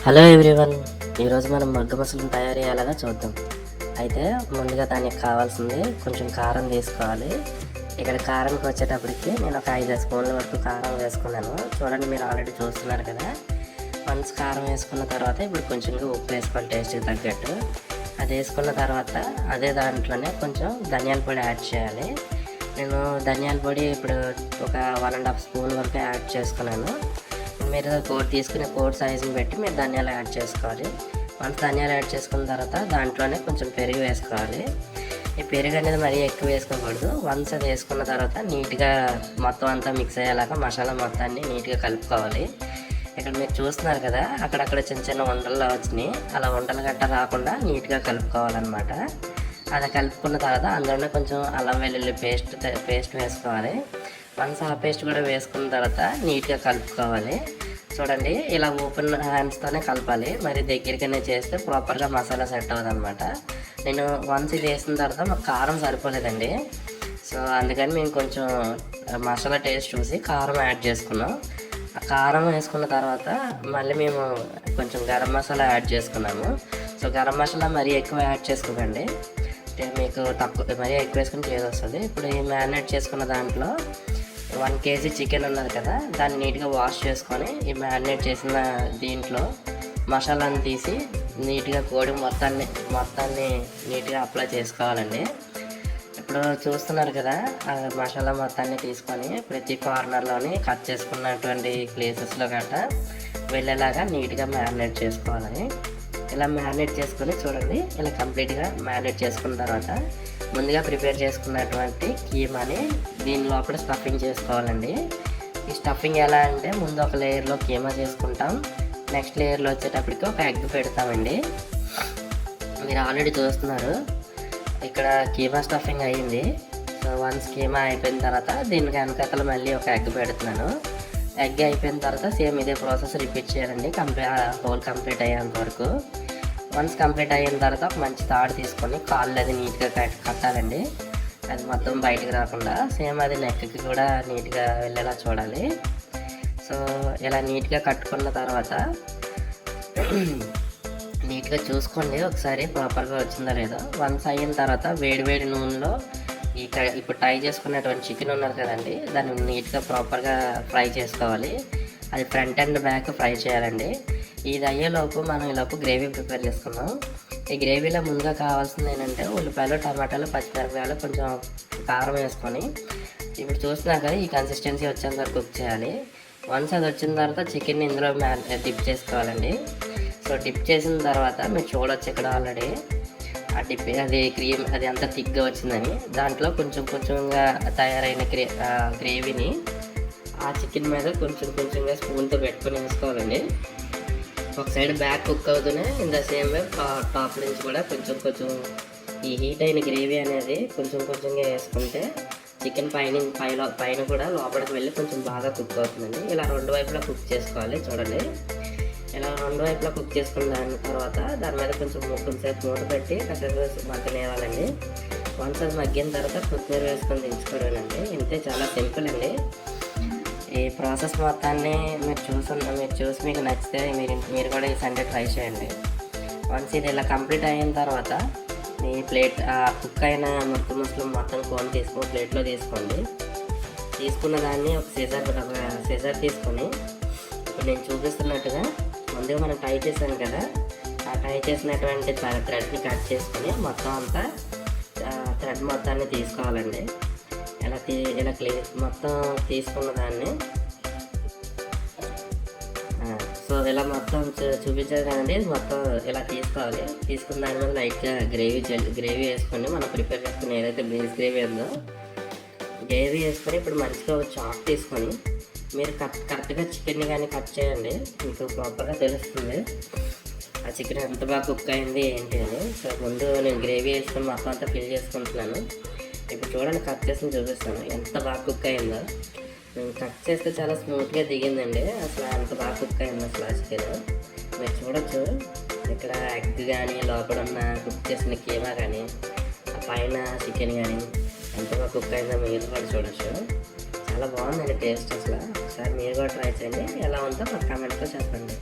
Hello everyone, ఈరోజు మనం మగ్గ మసలను తయారు చేయాలగా చూద్దాం. అయితే ముందుగా దానికి కావాల్సింది కొంచెం కారం తీసుకోవాలి. ఇక్కడ కారంకి వచ్చేటప్పటికి నేను ఒక 5 స్పూన్ల వరకు కారం వేసుకున్నాను. చూడండి, మీరు ఆల్రెడీ చూస్తున్నారు కదా. వన్స్ కారం వేసుకున్న తర్వాత ఇప్పుడు కొంచెంగా ఉప్పు వేసుకోవాలి టేస్ట్కి తగ్గట్టు. అది వేసుకున్న తర్వాత అదే దాంట్లోనే కొంచెం ధనియాల పొడి యాడ్ చేయాలి. నేను ధనియాల పొడి ఇప్పుడు ఒక 1.5 స్పూన్ వరకు యాడ్ చేసుకున్నాను. మీరు తీసుకునే కోడ్ సైజుని బట్టి మీరు ధనియాలు యాడ్ చేసుకోవాలి. వన్స్ ధనియాలు యాడ్ చేసుకున్న తర్వాత దాంట్లోనే కొంచెం పెరుగు వేసుకోవాలి. ఈ పెరుగు అనేది మరీ ఎక్కువ వేసుకోకూడదు. వన్స్ అది వేసుకున్న తర్వాత నీట్గా మొత్తం అంతా మిక్స్ అయ్యేలాగా మసాలా మొత్తాన్ని నీట్గా కలుపుకోవాలి. ఇక్కడ మీరు చూస్తున్నారు కదా, అక్కడక్కడ చిన్న చిన్న ఉండలు వచ్చినాయి. అలా ఉండలు గట్ట రాకుండా నీట్గా కలుపుకోవాలన్నమాట. అది కలుపుకున్న తర్వాత అందులోనే కొంచెం అల్లం వెల్లుల్లి పేస్ట్ వేసుకోవాలి. వన్స్ ఆ పేస్ట్ కూడా వేసుకున్న తర్వాత నీట్గా కలుపుకోవాలి. చూడండి, ఇలా ఓపెన్ హ్యాండ్స్తోనే కలపాలి. మరి దగ్గరికనే చేస్తే ప్రాపర్గా మసాలా సెట్ అవ్వదు అనమాట. నేను వన్స్ ఇది వేసిన తర్వాత మాకు కారం సరిపోలేదండి. సో అందుకని మేము కొంచెం మసాలా టేస్ట్ చూసి కారం యాడ్ చేసుకున్నాం. ఆ కారం వేసుకున్న తర్వాత మళ్ళీ మేము కొంచెం గరం మసాలా యాడ్ చేసుకున్నాము. సో గరం మసాలా మరీ ఎక్కువ యాడ్ చేసుకోకండి, మీకు తక్కువ మరీ ఎక్కువ వేసుకుని చేసి వస్తుంది. ఇప్పుడు ఈ మ్యారినేట్ చేసుకున్న దాంట్లో 1 kg చికెన్ ఉన్నది కదా, దాన్ని నీట్గా వాష్ చేసుకొని ఈ మ్యారినేట్ చేసిన దీంట్లో మసాలాను తీసి నీట్గా కోడి మొత్తాన్ని నీట్గా అప్లై చేసుకోవాలండి. ఇప్పుడు చూస్తున్నారు కదా, ఆ మసాలా మొత్తాన్ని తీసుకొని ప్రతి కార్నర్లోని కట్ చేసుకున్నటువంటి ప్లేసెస్లో గట్రా వెళ్ళేలాగా నీట్గా మ్యారినేట్ చేసుకోవాలని. ఇలా మ్యారినేట్ చేసుకొని చూడండి, ఇలా కంప్లీట్గా మ్యారినేట్ చేసుకున్న తర్వాత ముందుగా ప్రిపేర్ చేసుకున్నటువంటి కీమాని దీని లోపల స్టఫింగ్ చేసుకోవాలండి. ఈ స్టఫింగ్ ఎలా అంటే ముందు ఒక లేయర్లో కీమా చేసుకుంటాం, నెక్స్ట్ లేయర్లో వచ్చేటప్పటికి ఒక ఎగ్ పెడతామండి. మీరు ఆల్రెడీ చూస్తున్నారు, ఇక్కడ కీమా స్టఫింగ్ అయ్యింది. సో వన్స్ కీమా అయిపోయిన తర్వాత దీనికి వెనకాతల మళ్ళీ ఒక ఎగ్ పెడుతున్నాను. ఎగ్ అయిపోయిన తర్వాత సేమ్ ఇదే ప్రాసెస్ రిపీట్ చేయాలండి హోల్ కంప్లీట్ అయ్యేంత వరకు. వన్స్ కంప్లీట్ అయిన తర్వాత ఒక మంచి తాడు తీసుకొని కాళ్ళు అది నీట్గా కట్టాలండి. అది మొత్తం బయటకు రాకుండా సేమ్ అది నెక్కి కూడా నీట్గా వెళ్ళేలా చూడాలి. సో ఇలా నీట్గా కట్టుకున్న తర్వాత నీట్గా చూసుకోండి ఒకసారి ప్రాపర్గా వచ్చిందో లేదో. వన్స్ అయిన తర్వాత వేడి నూనెలో ఇప్పుడు ట్రై చేసుకున్నటువంటి చికెన్ ఉన్నది కదండి, దాన్ని నీట్గా ప్రాపర్గా ఫ్రై చేసుకోవాలి. అది ఫ్రంట్ అండ్ బ్యాక్ ఫ్రై చేయాలండి. ఇది అయ్యేలోపు మనం ఈలోపు గ్రేవీ ప్రిపేర్ చేసుకుందాం. ఈ గ్రేవీలో ముందుగా కావాల్సింది ఏంటంటే ఉల్లిపాయలు, టమాటాలు, పచ్చిమిరపకాయలు, కొంచెం కారం వేసుకొని ఇప్పుడు చూస్తున్నారు కదా, ఈ కన్సిస్టెన్సీ వచ్చేంత వరకు కుక్ చేయాలి. వన్స్ అది వచ్చిన తర్వాత చికెన్ని ఇందులో డిప్ చేసుకోవాలండి. సో డిప్ చేసిన తర్వాత మీరు చూడొచ్చు ఇక్కడ ఆల్రెడీ ఆ డిప్ క్రీమ్ అది అంతా థిక్గా వచ్చిందని. దాంట్లో కొంచెంగా తయారైన గ్రేవీని ఆ చికెన్ మీద కొంచెంగా స్పూన్తో పెట్టుకొని వేసుకోవాలండి. ఒక సైడ్ బ్యాక్ కుక్ అవుతూనే in the same way top నుంచి కూడా కొంచెం ఈ హీట్ అయిన గ్రేవీ అనేది కొంచెంగా వేసుకుంటే చికెన్ పైన కూడా లోపలికి వెళ్ళి కొంచెం బాగా కుక్ అవుతుందండి. ఇలా 2 వైపులా కుక్ చేసుకోవాలి. చూడండి, ఇలా 2 వైపులా కుక్ చేసుకున్న దాని తర్వాత దాని మీద కొంచెంసేపు మూత పెట్టి కాసేపు మగ్గనివ్వాలండి. వన్స్ అది మగ్గిన తర్వాత కొత్తిమీర వేసుకొని దించుకోవాలండి. ఇంతే, చాలా సింపుల్ అండి. ఈ ప్రాసెస్ మొత్తాన్ని మీరు చూసి మీకు నచ్చితే మీరు కూడా ఈ సండే ట్రై చేయండి. వన్స్ ఇది ఇలా కంప్లీట్ అయిన తర్వాత మీ ప్లేట్ కుక్ అయిన ముసలు మొత్తం కోన్ తీసుకొని ప్లేట్లో తీసుకోండి. తీసుకున్న దాన్ని ఒక సీజర్ తీసుకొని ఇప్పుడు నేను చూపిస్తున్నట్టుగా ముందుగా మనం టై చేసాను కదా, ఆ టై చేసినటువంటి థ్రెడ్ని కట్ చేసుకొని మొత్తం అంతా థ్రెడ్ మొత్తాన్ని తీసుకోవాలండి. ఇలా మొత్తం తీసుకున్న దాన్ని సో ఇలా మొత్తం చూపించారు కదండి, మొత్తం ఇలా తీసుకోవాలి. తీసుకున్న దాని మీద లైట్గా గ్రేవీ వేసుకొని మనం ప్రిపేర్ చేసుకుని ఏదైతే బేస్ గ్రేవీ ఉందో గ్రేవీ వేసుకొని ఇప్పుడు మంచిగా చాప్ తీసుకొని మీరు కరెక్ట్గా చికెన్ని కానీ కట్ చేయండి. మీకు ప్రాపర్గా తెలుస్తుంది ఆ చికెన్ ఎంత బాగా కుక్ అయింది ఏంటి అని. సో ముందు నేను గ్రేవీ వేసుకొని మొత్తం అంతా ఫిల్ చేసుకుంటున్నాను. ఇప్పుడు చూడండి, కట్ చేసి చూపిస్తాను ఎంత బాగా కుక్ అయిందో. నేను కట్ చేస్తే చాలా స్మూత్గా దిగిందండి. అసలు ఎంత బాగా కుక్ అయింది అసలు ఆ చికెన్. మీరు చూడొచ్చు ఇక్కడ ఎగ్ కానీ లోపల ఉన్న కుక్ చేసిన కీమా కానీ ఆ పైన చికెన్ కానీ ఎంత బాగా కుక్ అయిందో మీరు కూడా చూడొచ్చు. చాలా బాగుందండి టేస్ట్. అసలు ఒకసారి మీరు కూడా ట్రై చేయండి. ఎలా ఉందో మా కామెంట్లో చెప్పండి.